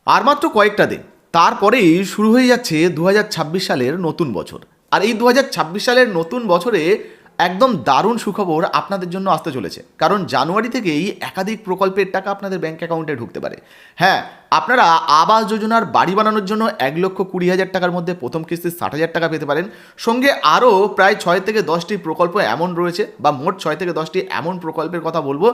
আর মাত্র কয়েকটা দিন, তারপরেই শুরু হয়ে যাচ্ছে 2026 সালের নতুন বছর। আর এই 2026 সালের নতুন বছরে একদম দারুণ সুখবর আপনাদের জন্য আসতে চলেছে, কারণ জানুয়ারি থেকেই একাধিক প্রকল্পের টাকা আপনাদের ব্যাঙ্ক অ্যাকাউন্টে ঢুকতে পারে। হ্যাঁ, আপনারা আবাস যোজনার বাড়ি বানানোর জন্য 1,20,000 টাকার মধ্যে প্রথম কিস্তি 60,000 টাকা পেতে পারেন। সঙ্গে আরও প্রায় 6 থেকে 10টি প্রকল্প এমন রয়েছে, বা মোট 6 থেকে 10টি এমন প্রকল্পের কথা বলবো,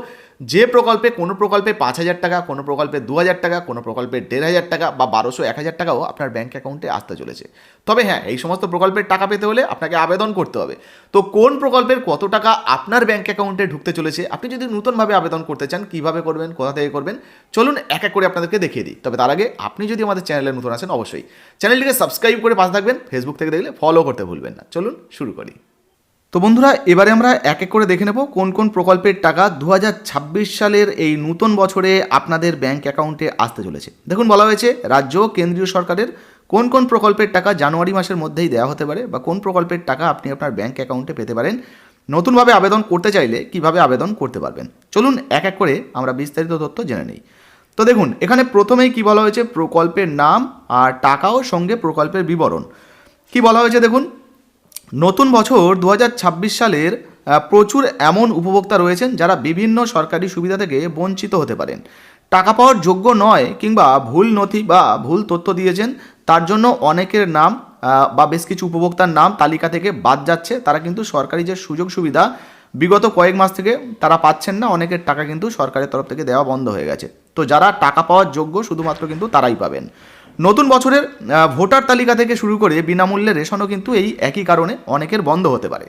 যে প্রকল্পে কোনো প্রকল্পে 5,000 টাকা, কোনো প্রকল্পে 2,000 টাকা, কোনো প্রকল্পে 1,500 টাকা বা 1200, 1,000 টাকাও আপনার ব্যাঙ্ক অ্যাকাউন্টে আসতে চলেছে। তবে হ্যাঁ, এই সমস্ত প্রকল্পের টাকা পেতে হলে আপনাকে আবেদন করতে হবে। তো কোন প্রকল্পের কত টাকা আপনার ব্যাঙ্ক অ্যাকাউন্টে ঢুকতে চলেছে, আপনি যদি নতুনভাবে আবেদন করতে চান, কিভাবে করবেন, কোথা থেকে করবেন, চলুন এক এক করে আপনাদেরকে দেখিয়ে দিই। তবে তার আগে আপনি যদি আমাদের চ্যানেলে নতুন আসেন, অবশ্যই চ্যানেলটিকে সাবস্ক্রাইব করে পাশে থাকবেন। ফেসবুক থেকে দেখলে ফলো করতে ভুলবেন না। চলুন শুরু করি। তো বন্ধুরা, এবারে আমরা এক এক করে দেখে নেব কোন কোন প্রকল্পের টাকা 2026 সালের এই নতুন বছরে আপনাদের ব্যাঙ্ক অ্যাকাউন্টে আসতে চলেছে। দেখুন, বলা হয়েছে রাজ্য কেন্দ্রীয় সরকারের কোন কোন প্রকল্পের টাকা জানুয়ারি মাসের মধ্যেই দেওয়া হতে পারে, বা কোন প্রকল্পের টাকা আপনি আপনার ব্যাঙ্ক অ্যাকাউন্টে পেতে পারেন। নতুনভাবে আবেদন করতে চাইলে কিভাবে আবেদন করতে পারবেন, চলুন এক এক করে আমরা বিস্তারিত তথ্য জেনে নিই। তো দেখুন, এখানে প্রথমেই কি বলা হয়েছে, প্রকল্পের নাম আর টাকাও সঙ্গে প্রকল্পের বিবরণ। কি বলা হয়েছে দেখুন, নতুন বছর 2026 সালের প্রচুর এমন উপভোক্তা রয়েছেন যারা বিভিন্ন সরকারি সুবিধা থেকে বঞ্চিত হতে পারেন। টাকা পাওয়ার যোগ্য নয় কিংবা ভুল নথি বা ভুল তথ্য দিয়েছেন, তার জন্য অনেকের নাম বা বেশ কিছু উপভোক্তার নাম তালিকা থেকে বাদ যাচ্ছে। তারা কিন্তু সরকারি যে সুযোগ সুবিধা বিগত কয়েক মাস থেকে তারা পাচ্ছেন না, অনেকের টাকা কিন্তু সরকারের তরফ থেকে দেওয়া বন্ধ হয়ে গেছে। তো যারা টাকা পাওয়ার যোগ্য শুধুমাত্র কিন্তু তারাই পাবেন। নতুন বছরের ভোটার তালিকা থেকে শুরু করে বিনামূল্যে রেশনও কিন্তু এই একই কারণে অনেকের বন্ধ হতে পারে।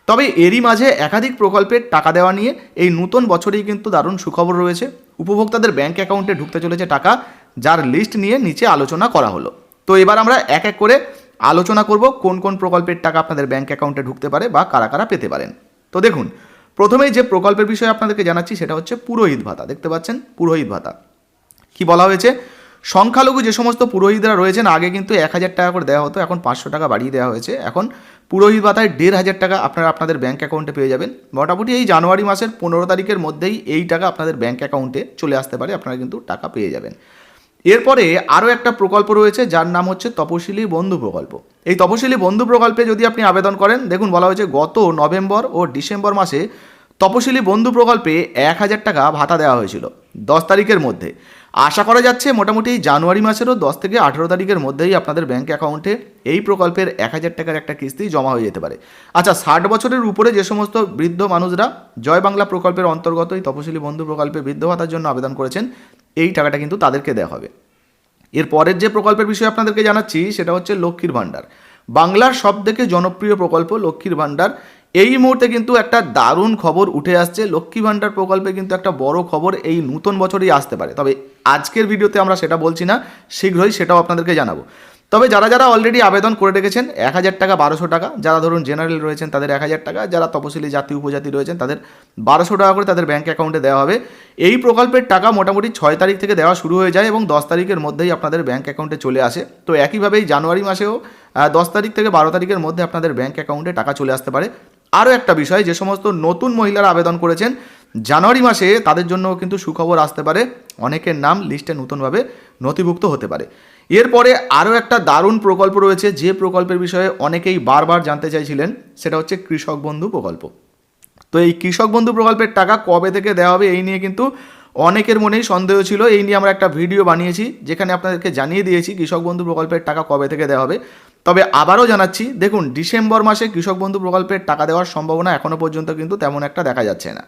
তবে এরই মাঝে একাধিক প্রকল্পের টাকা দেওয়া নিয়ে এই নতুন বছরেই কিন্তু দারুণ সুখবর রয়েছে। উপভোক্তাদের ব্যাঙ্ক অ্যাকাউন্টে ঢুকতে চলেছে টাকা, যার লিস্ট নিয়ে নিচে আলোচনা করা হলো। তো এবার আমরা এক এক করে আলোচনা করব কোন কোন প্রকল্পের টাকা আপনাদের ব্যাঙ্ক অ্যাকাউন্টে ঢুকতে পারে বা কারা কারা পেতে পারেন। তো দেখুন, প্রথমেই যে প্রকল্পের বিষয়ে আপনাদেরকে জানাচ্ছি সেটা হচ্ছে পুরোহিত ভাতা। দেখতে পাচ্ছেন পুরোহিত ভাতা। কি বলা হয়েছে, সংখ্যালঘু যে সমস্ত পুরোহিতরা রয়েছেন, আগে কিন্তু 1,000 টাকা করে দেওয়া হতো, এখন 500 টাকা বাড়িয়ে দেওয়া হয়েছে। এখন পুরোহিত ভাতায় 1,500 টাকা আপনারা আপনাদের ব্যাঙ্ক অ্যাকাউন্টে পেয়ে যাবেন। মোটামুটি এই জানুয়ারি মাসের 15 তারিখের মধ্যেই এই টাকা আপনাদের ব্যাঙ্ক অ্যাকাউন্টে চলে আসতে পারে, আপনারা কিন্তু টাকা পেয়ে যাবেন। এরপরে আরও একটা প্রকল্প রয়েছে যার নাম হচ্ছে তপশিলি বন্ধু প্রকল্প। এই তপশিলি বন্ধু প্রকল্পে যদি আপনি আবেদন করেন, দেখুন বলা হয়েছে গত নভেম্বর ও ডিসেম্বর মাসে তপশিলি বন্ধু প্রকল্পে 1,000 টাকা ভাতা দেওয়া হয়েছিল 10 তারিখের মধ্যে। আশা করা যাচ্ছে মোটামুটি জানুয়ারি মাসেরও 10 থেকে 18 তারিখের মধ্যেই আপনাদের ব্যাঙ্ক অ্যাকাউন্টে এই প্রকল্পের 1,000 টাকার একটা কিস্তি জমা হয়ে যেতে পারে। আচ্ছা, 60 বছরের উপরে যে সমস্ত বৃদ্ধ মানুষরা জয় বাংলা প্রকল্পের অন্তর্গত এই তপশিলি বন্ধু প্রকল্পে বৃদ্ধ ভাতার জন্য আবেদন করেছেন, এই টাকাটা কিন্তু তাদেরকে দেওয়া হবে। এর পরের যে প্রকল্পের বিষয়ে আপনাদেরকে জানাচ্ছি সেটা হচ্ছে লক্ষ্মীর ভাণ্ডার। বাংলার সবথেকে জনপ্রিয় প্রকল্প লক্ষ্মীর ভাণ্ডার। এই মুহূর্তে কিন্তু একটা দারুণ খবর উঠে আসছে। লক্ষ্মী ভাণ্ডার প্রকল্পে কিন্তু একটা বড় খবর এই নতুন বছরেই আসতে পারে, তবে আজকের ভিডিওতে আমরা সেটা বলছি না, শীঘ্রই সেটাও আপনাদেরকে জানাবো। তবে যারা যারা অলরেডি আবেদন করে রেখেছেন, 1,000 টাকা, 1,200 টাকা, যারা ধরুন জেনারেল রয়েছেন তাদের 1,000 টাকা, যারা তপশিলি জাতি উপজাতি রয়েছেন তাদের 1,200 টাকা করে তাদের ব্যাঙ্ক অ্যাকাউন্টে দেওয়া হবে। এই প্রকল্পের টাকা মোটামুটি 6 তারিখ থেকে দেওয়া শুরু হয়ে যায় এবং 10 তারিখের মধ্যেই আপনাদের ব্যাঙ্ক অ্যাকাউন্টে চলে আসে। তো একইভাবেই জানুয়ারি মাসেও 10 তারিখ থেকে 12 তারিখের মধ্যে আপনাদের ব্যাঙ্ক অ্যাকাউন্টে টাকা চলে আসতে পারে। আরও একটা বিষয়, যে সমস্ত নতুন মহিলারা আবেদন করেছেন জানুয়ারি মাসে, তাদের জন্য কিন্তু সুখবর আসতে পারে, অনেকের নাম লিস্টে নতুনভাবে নথিভুক্ত হতে পারে। এরপরে আরও একটা দারুণ প্রকল্প রয়েছে, যে প্রকল্পের বিষয়ে অনেকেই বারবার জানতে চাইছিলেন, সেটা হচ্ছে কৃষক বন্ধু প্রকল্প। তো এই কৃষক বন্ধু প্রকল্পের টাকা কবে থেকে দেওয়া হবে, এই নিয়ে কিন্তু অনেকের মনেই সন্দেহ ছিল। এই নিয়ে আমরা একটা ভিডিও বানিয়েছি যেখানে আপনাদেরকে জানিয়ে দিয়েছি কৃষক বন্ধু প্রকল্পের টাকা কবে থেকে দেওয়া হবে। তবে আবারও জানাচ্ছি, দেখুন ডিসেম্বর মাসে কৃষক বন্ধু প্রকল্পের টাকা দেওয়ার সম্ভাবনা এখনও পর্যন্ত কিন্তু তেমন একটা দেখা যাচ্ছে না।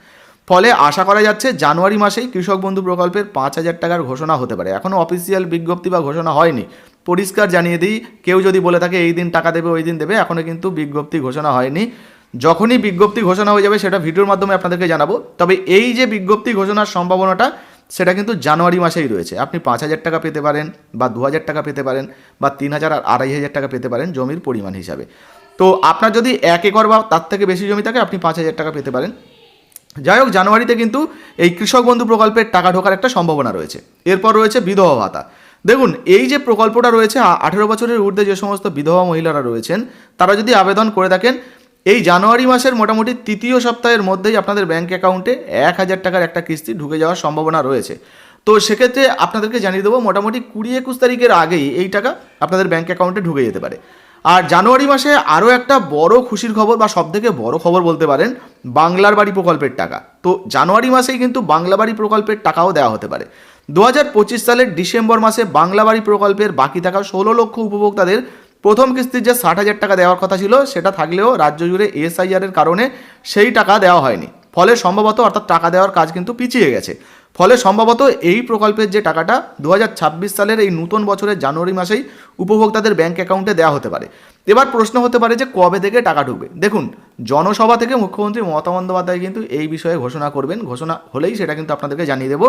ফলে আশা করা যাচ্ছে জানুয়ারি মাসেই কৃষক বন্ধু প্রকল্পের 5,000 টাকার ঘোষণা হতে পারে। এখনও অফিসিয়াল বিজ্ঞপ্তি বা ঘোষণা হয়নি। পরিষ্কার জানিয়ে দিই, কেউ যদি বলে থাকে এই দিন টাকা দেবে ওই দিন দেবে, এখনও কিন্তু বিজ্ঞপ্তি ঘোষণা হয়নি। যখনই বিজ্ঞপ্তি ঘোষণা হয়ে যাবে সেটা ভিডিওর মাধ্যমে আপনাদেরকে জানাবো। তবে এই যে বিজ্ঞপ্তি ঘোষণার সম্ভাবনাটা, সেটা কিন্তু জানুয়ারি মাসেই রয়েছে। আপনি 5,000 টাকা পেতে পারেন, বা 2,000 টাকা পেতে পারেন, বা 3,000 আর 2,500 টাকা পেতে পারেন জমির পরিমাণ হিসাবে। তো আপনার যদি 1 একর বা তার থেকে বেশি জমি থাকে, আপনি 5,000 টাকা পেতে পারেন। যাই হোক, জানুয়ারিতে কিন্তু এই কৃষক বন্ধু প্রকল্পের টাকা ঢোকার একটা সম্ভাবনা রয়েছে। এরপর রয়েছে বিধবা ভাতা। দেখুন, এই যে প্রকল্পটা রয়েছে, 18 বছরের ঊর্ধ্বে যে সমস্ত বিধবা মহিলারা রয়েছেন তারা যদি আবেদন করে থাকেন, এই জানুয়ারি মাসের মোটামুটি তৃতীয় সপ্তাহের মধ্যেই আপনাদের ব্যাঙ্ক অ্যাকাউন্টে 1,000 টাকার একটা কিস্তি ঢুকে যাওয়ার সম্ভাবনা রয়েছে। তো তো সেক্ষেত্রে আপনাদেরকে জানিয়ে দেবো মোটামুটি 20-21 তারিখের আগেই এই টাকা আপনাদের ব্যাঙ্ক অ্যাকাউন্টে ঢুকে যেতে পারে। আর জানুয়ারি মাসে আরও একটা বড় খুশির খবর বা সবথেকে বড় খবর বলতে পারেন, বাংলার বাড়ি প্রকল্পের টাকা। তো জানুয়ারি মাসেই কিন্তু বাংলা বাড়ি প্রকল্পের টাকাও দেওয়া হতে পারে। 2025 সালের ডিসেম্বর মাসে বাংলা বাড়ি প্রকল্পের বাকি থাকা 16 লক্ষ উপভোক্তাদের প্রথম কিস্তির যে 60,000 টাকা দেওয়ার কথা ছিল সেটা থাকলেও রাজ্য জুড়ে এসআইআর এর কারণে সেই টাকা দেওয়া হয়নি। ফলে সম্ভবত অর্থাৎ টাকা দেওয়ার কাজ কিন্তু পিছিয়ে গেছে। ফলে সম্ভবত এই প্রকল্পের যে টাকাটা 2026 সালের এই নতুন বছরের জানুয়ারি মাসেই উপভোক্তাদের ব্যাঙ্ক অ্যাকাউন্টে দেওয়া হতে পারে। এবার প্রশ্ন হতে পারে যে কবে থেকে টাকা ঢুকবে। দেখুন, জনসভা থেকে মুখ্যমন্ত্রী মমতা বন্দ্যোপাধ্যায় কিন্তু এই বিষয়ে ঘোষণা করবেন, ঘোষণা হলেই সেটা কিন্তু আপনাদেরকে জানিয়ে দেবো।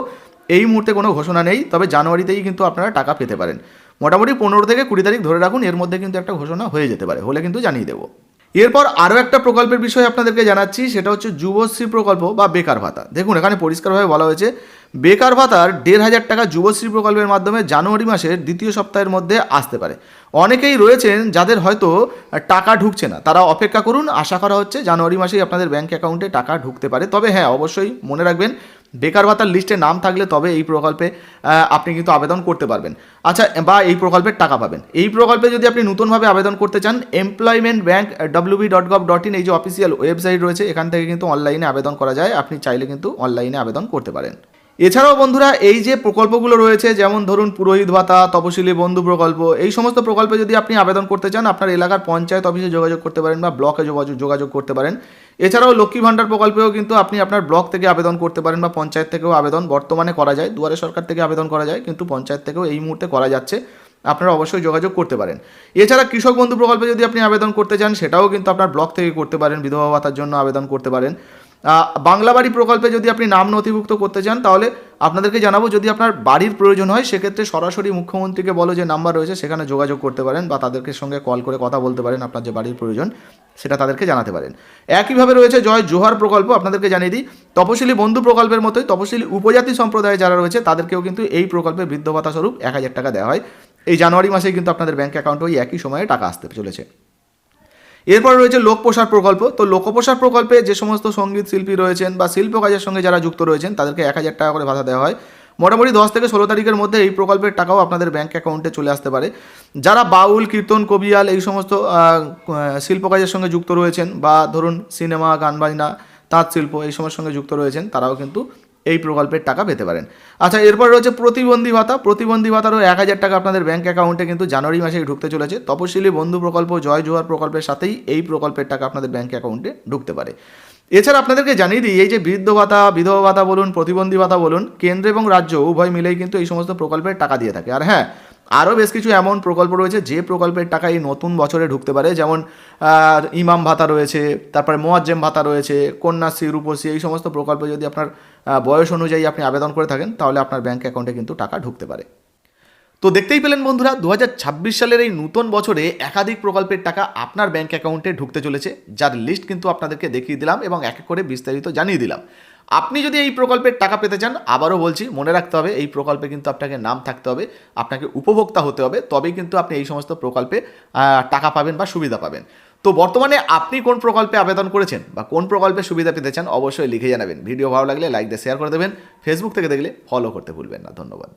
এই মুহূর্তে কোনো ঘোষণা নেই, তবে জানুয়ারিতেই কিন্তু আপনারা টাকা পেতে পারেন। মোটামুটি 15 থেকে 20 তারিখ ধরে রাখুন, এর মধ্যে কিন্তু একটা ঘোষণা হয়ে যেতে পারে, হলে কিন্তু জানিয়ে দেবো। এরপর আরও একটা প্রকল্পের বিষয়ে আপনাদেরকে জানাচ্ছি, সেটা হচ্ছে যুবশ্রী প্রকল্প বা বেকার ভাতা। দেখুন, এখানে পরিষ্কারভাবে বলা হয়েছে বেকার ভাতার 1,500 টাকা যুবশ্রী প্রকল্পের মাধ্যমে জানুয়ারি মাসের দ্বিতীয় সপ্তাহের মধ্যে আসতে পারে। অনেকেই রয়েছেন যাদের হয়তো টাকা ঢুকছে না, তারা অপেক্ষা করুন। আশা করা হচ্ছে জানুয়ারি মাসেই আপনাদের ব্যাঙ্ক অ্যাকাউন্টে টাকা ঢুকতে পারে। তবে হ্যাঁ, অবশ্যই মনে রাখবেন বেকার ভাতার লিস্টে নাম থাকলে তবে এই প্রকল্পে আপনি কিন্তু আবেদন করতে পারবেন। আচ্ছা, বা এই প্রকল্পের টাকা পাবেন। এই প্রকল্পে যদি আপনি নতুনভাবে আবেদন করতে চান, এমপ্লয়মেন্ট ব্যাঙ্ক wb.gov.in এই যে অফিসিয়াল ওয়েবসাইট রয়েছে, এখান থেকে কিন্তু অনলাইনে আবেদন করা যায়। আপনি চাইলে কিন্তু অনলাইনে আবেদন করতে পারেন। এছাড়াও বন্ধুরা, এই যে প্রকল্পগুলো রয়েছে, যেমন ধরুন পুরোহিত ভাতা, তপশিলি বন্ধু প্রকল্প, এই সমস্ত প্রকল্পে যদি আপনি আবেদন করতে চান, আপনার এলাকার পঞ্চায়েত অফিসে যোগাযোগ করতে পারেন বা ব্লকে যোগাযোগ করতে পারেন। এছাড়াও লক্ষ্মী ভাণ্ডার প্রকল্পেও কিন্তু আপনি আপনার ব্লক থেকে আবেদন করতে পারেন বা পঞ্চায়েত থেকেও আবেদন বর্তমানে করা যায়। দুয়ারে সরকার থেকে আবেদন করা যায়, কিন্তু পঞ্চায়েত থেকেও এই মুহূর্তে করা যাচ্ছে। আপনারা অবশ্যই যোগাযোগ করতে পারেন। এছাড়া কৃষক বন্ধু প্রকল্পে যদি আপনি আবেদন করতে চান, সেটাও কিন্তু আপনার ব্লক থেকে করতে পারেন। বিধবা ভাতার জন্য আবেদন করতে পারেন। বাংলা বাড়ি প্রকল্পে যদি আপনি নাম নথিভুক্ত করতে চান, তাহলে আপনাদেরকে জানাবো, যদি আপনার বাড়ির প্রয়োজন হয় সেক্ষেত্রে সরাসরি মুখ্যমন্ত্রীকে বলো যে নাম্বার রয়েছে, সেখানে যোগাযোগ করতে পারেন বা তাদেরকে সঙ্গে কল করে কথা বলতে পারেন। আপনার যে বাড়ির প্রয়োজন সেটা তাদেরকে জানাতে পারেন। একইভাবে রয়েছে জয় জোহার প্রকল্প। আপনাদেরকে জানিয়ে দিই, তপশিলি বন্ধু প্রকল্পের মতোই তপশিলি উপজাতি সম্প্রদায়ে যারা রয়েছে তাদেরকেও কিন্তু এই প্রকল্পে বৃদ্ধ ভাতা স্বরূপ 1,000 টাকা দেওয়া হয়। এই জানুয়ারি মাসেই কিন্তু আপনাদের ব্যাঙ্ক অ্যাকাউন্টে ওই একই সময়ে টাকা আসতে চলেছে। এরপর রয়েছে লোক প্রসার প্রকল্প। তো লোক প্রসার প্রকল্পে যে সমস্ত সঙ্গীত শিল্পী রয়েছেন বা শিল্প কাজের সঙ্গে যারা যুক্ত রয়েছেন তাদেরকে 1,000 টাকা করে ভাতা দেওয়া হয়। মোটামুটি 10 থেকে 16 তারিখের মধ্যে এই প্রকল্পের টাকাও আপনাদের ব্যাঙ্ক অ্যাকাউন্টে চলে আসতে পারে। যারা বাউল, কীর্তন, কবিয়াল এই সমস্ত শিল্প কাজের সঙ্গে যুক্ত রয়েছেন বা ধরুন সিনেমা, গান বাজনা, তাঁত শিল্প এই সময়ের সঙ্গে যুক্ত রয়েছেন, তারাও কিন্তু এই প্রকল্পের টাকা পেতে পারেন। আচ্ছা, এরপর রয়েছে প্রতিবন্ধী ভাতা। প্রতিবন্ধী ভাতারও 1,000 টাকা আপনাদের ব্যাঙ্ক অ্যাকাউন্টে কিন্তু জানুয়ারি মাসেই ঢুকতে চলেছে। তপশিলি বন্ধু প্রকল্প, জয় জোহার প্রকল্পের সাথেই এই প্রকল্পের টাকা আপনাদের ব্যাঙ্ক অ্যাকাউন্টে ঢুকতে পারে। এছাড়া আপনাদেরকে জানিয়ে দিই, এই যে বৃদ্ধ ভাতা, বিধবা ভাতা বলুন, প্রতিবন্ধী ভাতা বলুন, কেন্দ্র এবং রাজ্য উভয় মিলেই কিন্তু এই সমস্ত প্রকল্পের টাকা দিয়ে থাকে। আর হ্যাঁ, আরও বেশ কিছু এমন প্রকল্প রয়েছে যে প্রকল্পের টাকা এই নতুন বছরে ঢুকতে পারে, যেমন ইমাম ভাতা রয়েছে, তারপরে মোয়াজ্জেম ভাতা রয়েছে, কন্যাশ্রী, রূপশ্রী, এই সমস্ত প্রকল্পে যদি আপনার বয়স অনুযায়ী আপনি আবেদন করে থাকেন, তাহলে আপনার ব্যাঙ্ক অ্যাকাউন্টে কিন্তু টাকা ঢুকতে পারে। তো দেখতেই পেলেন বন্ধুরা, 2026 সালের এই নতুন বছরে একাধিক প্রকল্পের টাকা আপনার ব্যাঙ্ক অ্যাকাউন্টে ঢুকতে চলেছে, যার লিস্ট কিন্তু আপনাদেরকে দেখিয়ে দিলাম এবং এক এক করে বিস্তারিত জানিয়ে দিলাম। আপনি যদি এই প্রকল্পের টাকা পেতে চান, আবারও বলছি, মনে রাখতে হবে এই প্রকল্পে কিন্তু আপনাকে নাম থাকতে হবে, আপনাকে উপভোক্তা হতে হবে, তবেই কিন্তু আপনি এই সমস্ত প্রকল্পে টাকা পাবেন বা সুবিধা পাবেন। তো বর্তমানে আপনি কোন প্রকল্পে আবেদন করেছেন বা কোন প্রকল্পে সুবিধা পেতে চান, অবশ্যই লিখে জানাবেন। ভিডিও ভালো লাগলে লাইক দিয়ে শেয়ার করে দেবেন। ফেসবুক থেকে দেখলে ফলো করতে ভুলবেন না। ধন্যবাদ।